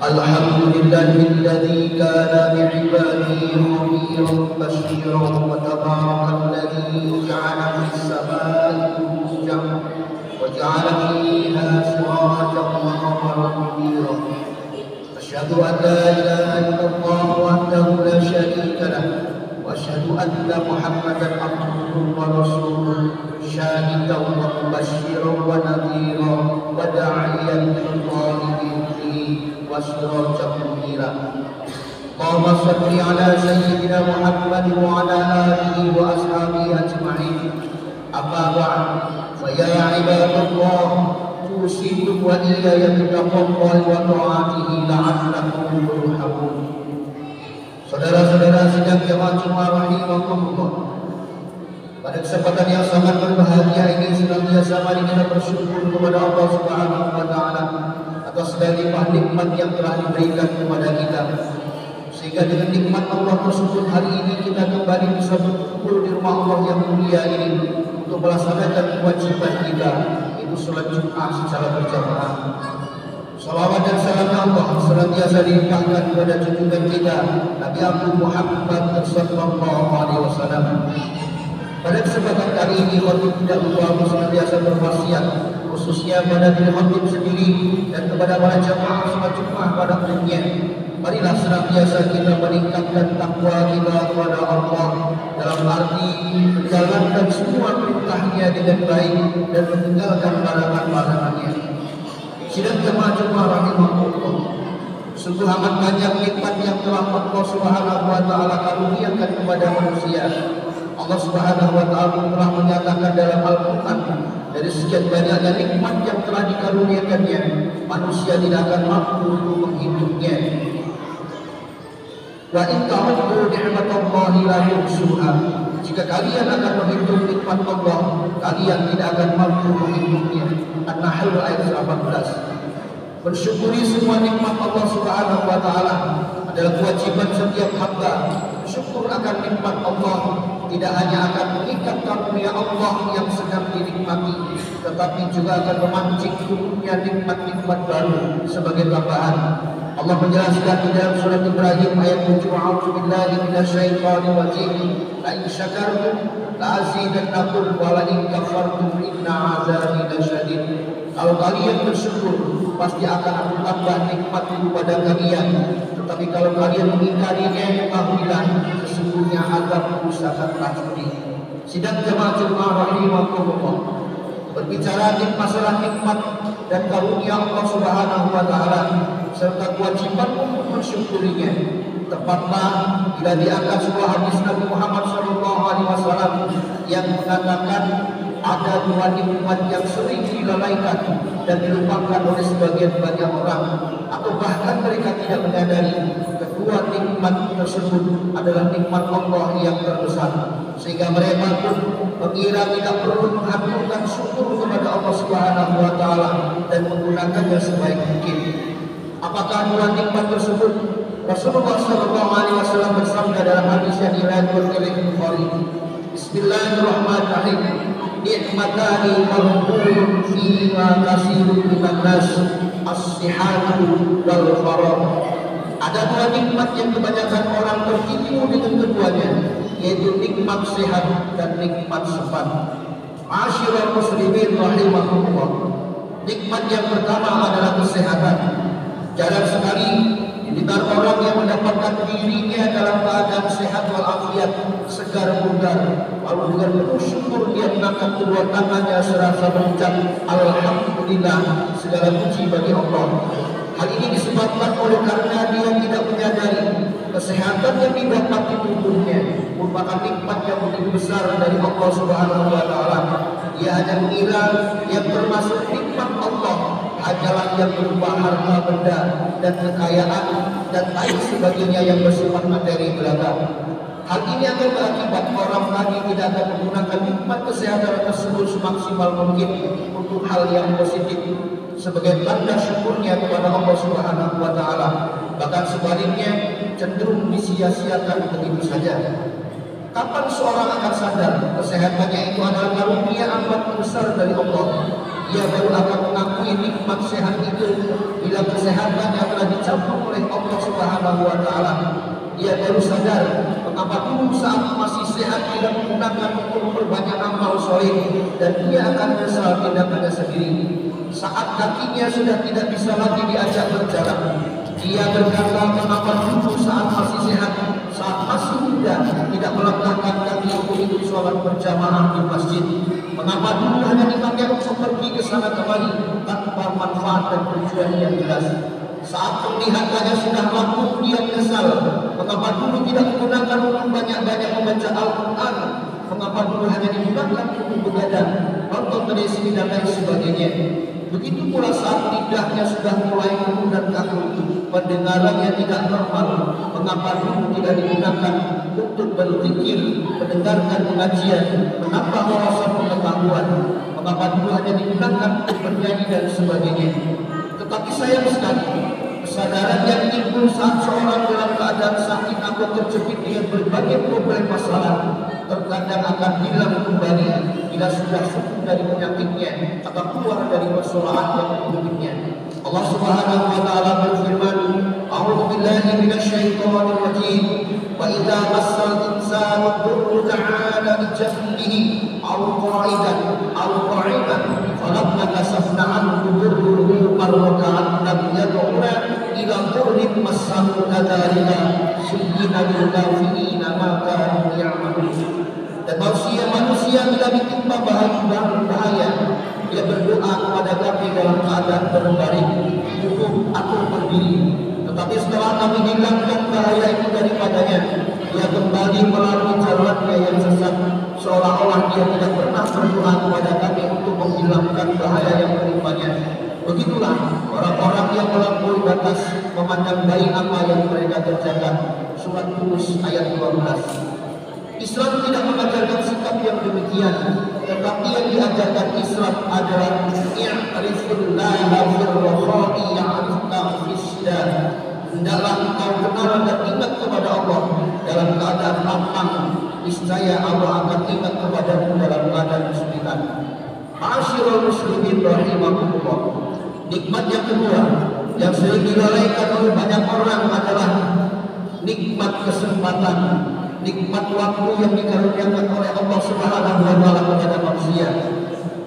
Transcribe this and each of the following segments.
Alhamdulillah alladzi kana bi'ibadihi khabiran basiran wa tabarakalladzi ja'ala fis samaa'i burujan wa ja'ala fiha sirajan wa qamaran munira. Asyhadu an la ilaha illallah wahdahu la syarika lah wa asyhadu anna Muhammadan abduhu wa rasuluh syahidan wa mubasysyiran wa nadhiran wa da'iyan ilallahi bi'idhnihi wa sirajan munira. Allahumma shalli ala sayyidina Muhammad wa ala alihi wa ashabihi ajma'in. Amma ba'd, fa ya ibadallah, usikum wa iyaya bittaqwallahi wa ta'atihi la'allakum turhamun. Saudara-saudara sidang jamaah Jumat rahimakumullah, pada kesempatan yang sangat berbahagia ini senantiasa mari kita bersyukur kepada Allah Subhanahu wa taala atas limpah nikmat yang telah diberikan kepada kita, sehingga dengan nikmat Allah tersebut hari ini kita kembali bisa berkumpul di rumah Allah yang mulia ini untuk melaksanakan kewajiban kita, itu salat Jumat secara berjamaah. Salawat dan salam Allah senantiasa dilimpahkan kepada junjungan kita Nabi Abu Muhammad sallallahu alaihi wasallam. Pada kesempatan kali ini khatib tidak lupa senantiasa berwasiat, khususnya pada diri khatib sendiri dan kepada para jamaah salat Jumat pada umumnya. Marilah senantiasa kita meningkatkan takwa kita kepada Allah dalam arti menjalankan semua perintahnya dengan baik dan meninggalkan larangan-larangannya. Sidang jemaah Jumat rahimahullah, sungguh amat banyak nikmat yang telah Allah Subhanahu wa taala karuniakan kepada manusia. Allah Subhanahu wa taala telah menyatakan dalam Al-Qur'an, dari sekian banyaknya nikmat yang telah dikaruniakannya, manusia tidak akan mampu untuk menghitungnya. Wa in ta'uddu ni'matallahi la tuhsuha. Jika kalian akan menghitung nikmat Allah, kalian tidak akan mampu menghitungnya. An-Nahl ayat 18. Bersyukuri semua nikmat Allah Subhanahu wa taala adalah kewajiban setiap hamba. Syukur akan nikmat Allah tidak hanya akan mengikat karunia Allah yang sedang dinikmati, tetapi juga akan memancing turunnya nikmat-nikmat baru sebagai tambahan. Allah menjelaskan di dalam surat Ibrahim ayat 7, a'udzubillahi minasyaitonir rajim, la in syakartum la azidannakum wa la in kafartum inna 'adzabi lasyadid. Kalau kalian bersyukur, pasti akan aku tambah nikmat kepada kalian. Tetapi kalau kalian mengingkarinya, ketahuilah sesungguhnya azabku sangat pedih. Sidang jemaah rahimahumullah, berbicara masalah nikmat dan karunia Allah Subhanahu wa taala serta kewajiban untuk mensyukurinya. Tepatlah bila diangkat sebuah hadis Nabi Muhammad SAW yang mengatakan ada dua nikmat yang sering dilalaikan dan dilupakan oleh sebagian banyak orang, atau bahkan mereka tidak menyadari kedua nikmat tersebut adalah nikmat Allah yang terbesar, sehingga mereka pun mengira tidak perlu mengaturkan syukur kepada Allah Subhanahu wa taala dan menggunakannya sebaik mungkin. Apakah dua nikmat tersebut? Rasulullah SAW bersabda dalam hadis yang diriwayatkan oleh Bukhari, Bismillahirrahmanirrahim, ni'matani maghbunun fima kasirun minan nas, as-sihhatu wal faragh. Ada dua nikmat yang kebanyakan orang tertipu dengan keduanya, yaitu nikmat sehat dan nikmat sempat. Ma'asyiral muslimin rahimakumullah, nikmat yang pertama adalah kesehatan. Jarang sekali didengar orang yang mendapatkan dirinya dalam keadaan sehat walafiat, segar bugar, lalu dengan penuh syukur dia mengangkat kedua tangannya serasa mengucap alhamdulillah, segala puji bagi Allah. Hal ini disebabkan oleh karena dia tidak menyadari kesehatan yang didapat di tubuhnya merupakan nikmat yang begitu besar dari Allah Subhanahu wa taala. Dia hanya mengira yang termasuk nikmat Allah hanyalah yang berupa harta benda dan kekayaan dan lain sebagainya yang bersifat materi belaka. Hal ini akan berakibat orang tadi tidak akan menggunakan nikmat kesehatan tersebut semaksimal mungkin untuk hal yang positif sebagai tanda syukurnya kepada Allah Subhanahu wa taala. Bahkan sebaliknya cenderung disia-siakan begitu saja. Kapan seorang akan sadar kesehatannya itu adalah karunia amat besar dari Allah? Dia baru akan mengakui nikmat sehat itu bila kesehatannya telah dicampur oleh Allah Subhanahu wa Ta'ala. Dia baru sadar mengapa dulu saat masih sehat tidak menggunakan untuk berbanyak amal soleh, dan dia akan menyesal tindakannya sendiri. Saat kakinya sudah tidak bisa lagi diajak berjalan, dia berkata mengapa dulu saat masih sehat, saat masih muda tidak melangkahkan kaki untuk ikut sholat berjamaah di masjid. Mengapa dulu hanya dipakai untuk pergi ke sana kembali tanpa manfaat dan tujuan yang jelas. Saat penglihatannya sudah lapuk, dia menyesal mengapa dulu tidak digunakan untuk banyak-banyak membaca Al-Quran. Mengapa dulu hanya digunakan untuk begadang, nonton televisi dan lain sebagainya. Begitu pula saat lidahnya sudah mulai penuh dan kaku, pendengarannya tidak normal. Mengapa dulu tidak digunakan untuk berzikir, mendengarkan pengajian, menambah wawasan pengetahuan. Mengapa dulu hanya digunakan untuk bernyanyi dan sebagainya. Tetapi sayang sekali, kesadaran yang timbul saat seorang dalam keadaan sakit atau terjepit dengan berbagai problem masalah terkadang akan hilang kembali bila sudah sembuh dari penyakitnya atau keluar dari persoalan yang membuatnya. Allah Subhanahu wa Ta'ala berfirman, "A'udzu billahi minasyaitonir rajim. Wa idza massal insana dhurrun ta'ala li janbihi aw qa'idan aw qa'iman falamma kasafna 'anhu dhurruhu marratan lam yad'una ila dhurrin massahu kadzalika zuyyina lil kafirina ma kanu ya'malun." Dan manusia bila ditimpa bahaya, dia berdoa kepada kami dalam keadaan berbaring, duduk atau berdiri. Tetapi setelah kami hilangkan bahaya itu daripadanya, dia kembali melalui jalannya yang sesat, seolah-olah dia tidak pernah berdoa kepada kami untuk menghilangkan bahaya yang menimpanya. Begitulah orang-orang yang melampaui batas, memandang baik apa yang mereka kerjakan. Surat Yunus ayat 12. Islam tidak mengajarkan sikap yang demikian, tetapi yang diajarkan Islam adalah i'rifillaha fil rakhai ya'rifka fis syiddah. Hendaklah engkau kenal dan ingat kepada Allah dalam keadaan lapang, niscaya Allah akan ingat kepadamu dalam keadaan kesulitan. Ma'asyiral muslimin rahimakumullah. Nikmat yang kedua yang sering dilalaikan oleh banyak orang adalah nikmat kesempatan, nikmat waktu yang dikaruniakan oleh Allah Subhanahu wa Ta'ala kepada manusia.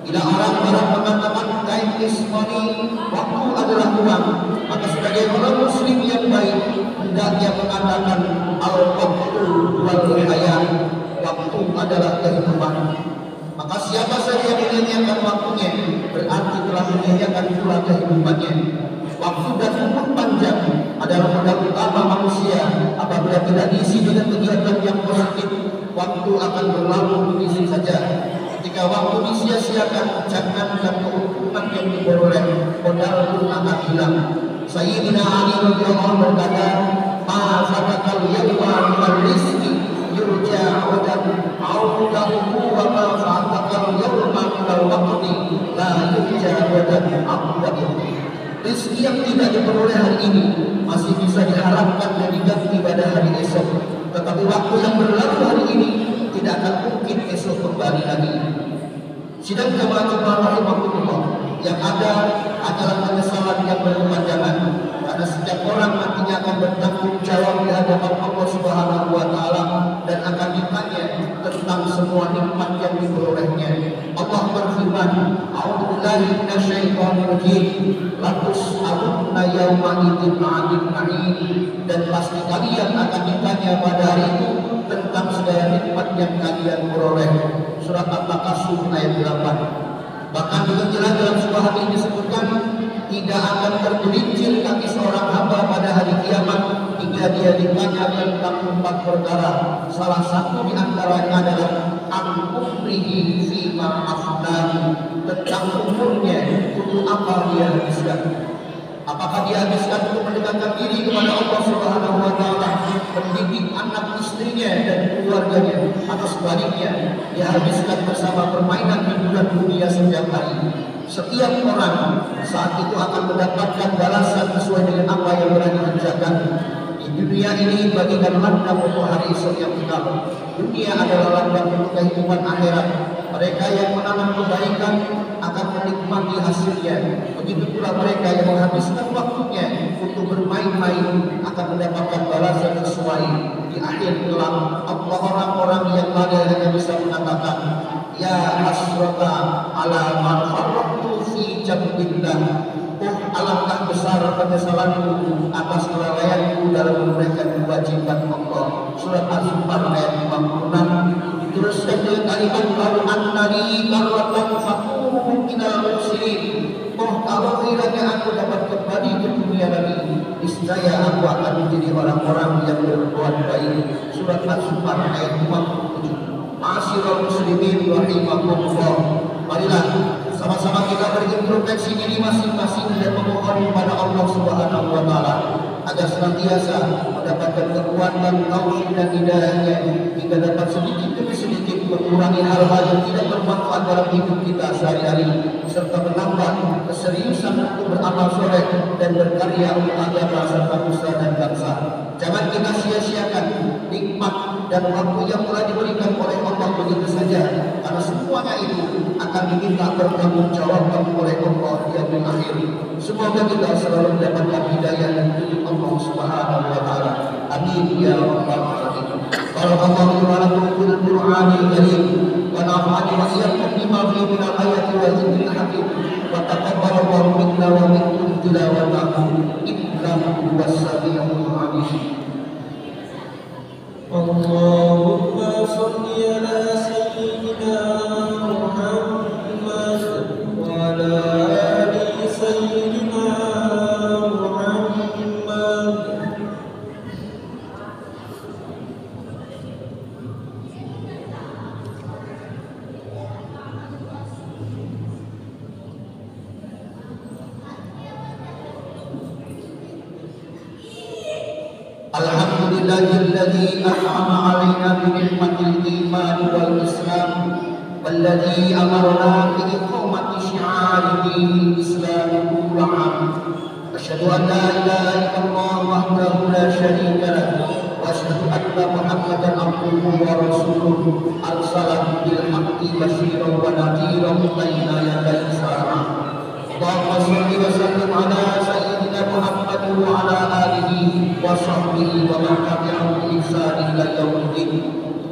Bila orang-orang mengatakan time is money, waktu adalah uang, maka sebagai orang muslim yang baik hendaknya mengatakan al-waqtu wal hayat, waktu adalah kehidupan. Maka siapa saja yang menyanyiakan waktunya berarti telah menyanyiakan pula kehidupannya. Waktu dan umur panjang adalah modal utama manusia. Apabila tidak diisi dengan kegiatan yang positif, waktu akan berlalu begitu saja. Ketika waktu disia-siakan, jangankan keuntungan yang diperoleh, modal pun akan hilang. Sayyidina Ali radhiyallahu anhu berkata, "Ma fatakal yawma minal rizqi yurja wadan audahu wa ma fatakal yawma minal waqti la yurja wadan audahu." Rezeki yang tidak diperoleh hari ini masih bisa diharapkan dan diganti pada hari esok. Tetapi waktu yang berlalu hari ini tidak akan mungkin esok kembali lagi. Sidang jamaah rahimahullah, yang ada adalah penyesalan yang berkepanjangan, karena setiap orang nantinya akan bertanggung jawab di hadapan Allah Subhanahu wa Ta'ala dan akan ditanya tentang semua nikmat yang diperolehnya. Allah berfirman, "A'udzu billahi minasyaitonir rajim. Latus alunna yauma idzin 'anil na'im." Dan pasti kalian akan ditanya pada hari itu tentang segala nikmat yang kalian peroleh. Surat At-Takasur ayat 8. Bahkan dengan jelas dalam sebuah hadis disebutkan, tidak akan tergelincir kaki seorang hamba pada hari kiamat hingga dia ditanya tentang 4 perkara. Salah satu di antaranya adalah an-umrihi fima afdahu, tentang umurnya untuk apa dia habiskan. Apakah dia habiskan untuk mendekatkan diri kepada Allah Subhanahu wa Ta'ala, mendidik anak istrinya dan keluarganya, atau sebaliknya dia habiskan bersama permainan hiburan dunia setiap hari. Setiap orang saat itu akan mendapatkan balasan sesuai dengan apa yang telah dikerjakan. Di dunia ini bagikan ladang untuk hari esok yang kekal. Dunia adalah ladang untuk kehidupan akhirat. Mereka yang menanam kebaikan akan menikmati hasilnya. Begitu pula mereka yang menghabiskan waktunya untuk bermain-main akan mendapatkan balasan sesuai. Di akhir kelak, orang-orang yang lalai hanya bisa mengatakan, ya hasrata ala man farraqtu fi jambillah. Oh, alangkah besar penyesalanku atas kelalaianku dalam menunaikan kewajiban Allah. Surat Az-Zumar ayat 56. Diteruskan dengan kalimat lalu annani karratan fakunu minal muslimin. Oh, kalau kiranya aku dapat kembali ke dunia lagi, niscaya aku akan menjadi orang-orang yang berbuat baik. Surat Az-Zumar ayat 57. Ma'asyiral muslimin rahimakumullah. Marilah sama-sama kita berintrospeksi diri masing-masing dan memohon kepada Allah Subhanahu wa taala agar senantiasa mendapatkan kekuatan taufik dan hidayahnya hingga dapat sedikit demi sedikit mengurangi hal-hal yang tidak bermanfaat dalam hidup kita sehari-hari serta menambah keseriusan untuk beramal soleh dan berkarya untuk agama serta nusa dan bangsa. Jangan kita sia-siakan nikmat dan waktu yang telah diberikan oleh Allah begitu saja, karena semuanya itu akan diminta bertanggungjawabkan oleh Allah di akhir. Semoga kita selalu mendapatkan hidayah dan petunjuk Allah Subhanahu wa taala. Amin ya rabbal alamin. Barakallahu lakum fil Qur'anil karim wa nafa'ani wa iyyakum bima fihi min al-ayati wa dzikril hakim wa taqabbalallahu minna wa minkum tilawatahu innahu was-sami'ul 'alim. Allahumma shalli ala sayyidina Muhammad wa ala ali sayyidina Muhammad. Alhamdulillahilladzi an'ama 'alaina bi ni'matil iman wal islam walladzi amarna bi iqamati syi'aril islam kullu 'am. Asyhadu an la ilaha illallah wahdahu la syarika lahu wa asyhadu anna Muhammadan abduhu wa rasuluhu arsalahu bil haqqi basyiran wa nadhiran baina yaday sa'ah. Allahumma shalli wa sallim ala sayyidina Muhammad wa ala alihi wa sahbihi wa man tabi'ahum bi ihsan ila yaumiddin.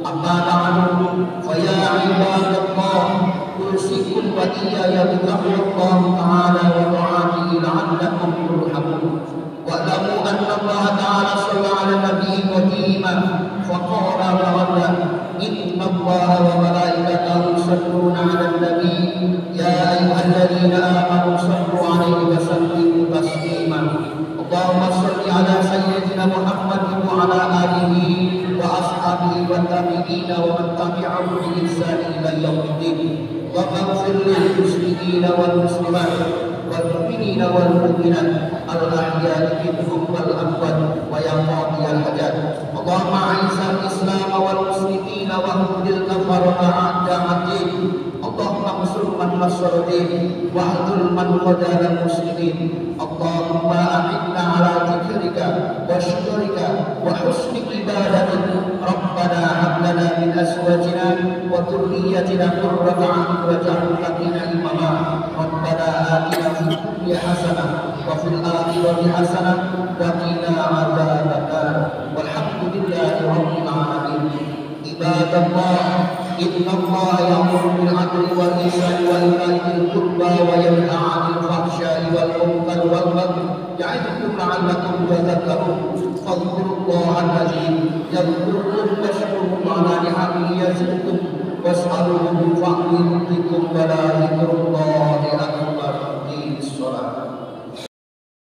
Amma ba'du, fa ya ibadallah, usikum wa iyaya bi taqwallah ta'ala wa ta'atihi la'allakum turhamun. Wa'lamu anna Allah ta'ala shalla 'ala nabiyyi wa dima fa qala ta'ala inna Allaha wa malaikatahu yusalluna 'alan nabiy ya ayyuhalladzina amanu sallu 'alaihi wa sallimu taslima. Allahumma shalli 'ala sayyidina Muhammad wa 'ala alihi wa ashabihi wa tabi'ina wa man tabi'ahum bi ihsan ila yaumiddin. Wa ighfir lil muslimina wal muslimat wal mu'minina wal mu'minat al-ahya'i minhum wal amwat wa ya qadiyal hajat. Allahumma a'izal islam wal muslimina wa hudil kafarata a'da'atin. Allahumma ansur man nasara din wa hadul man qadara muslimin. Allahumma a'inna ala dzikrika wa syukrika wa husni ibadatik. Rabbana hab lana min azwajina wa dhurriyyatina qurrata a'yun waj'alna lana imama. Rabbana atina fid dunya hasanah wa fil akhirati hasanah wa qina adzabannar. Walhamdulillahi rabbil alamin. Ibadallah, inna Allah ya'muru bil 'adli wal ihsani wa ita'i dzil qurba wa yanha 'anil fahsya'i wal munkari wal baghi ya'idukum la'allakum tadhakkarun. Fadhkurullaha al-'azim yadhkurukum washkuruhu 'ala ni'amihi yazidkum was'aluhu min fadlihi yu'tikum wa la dzikrullahi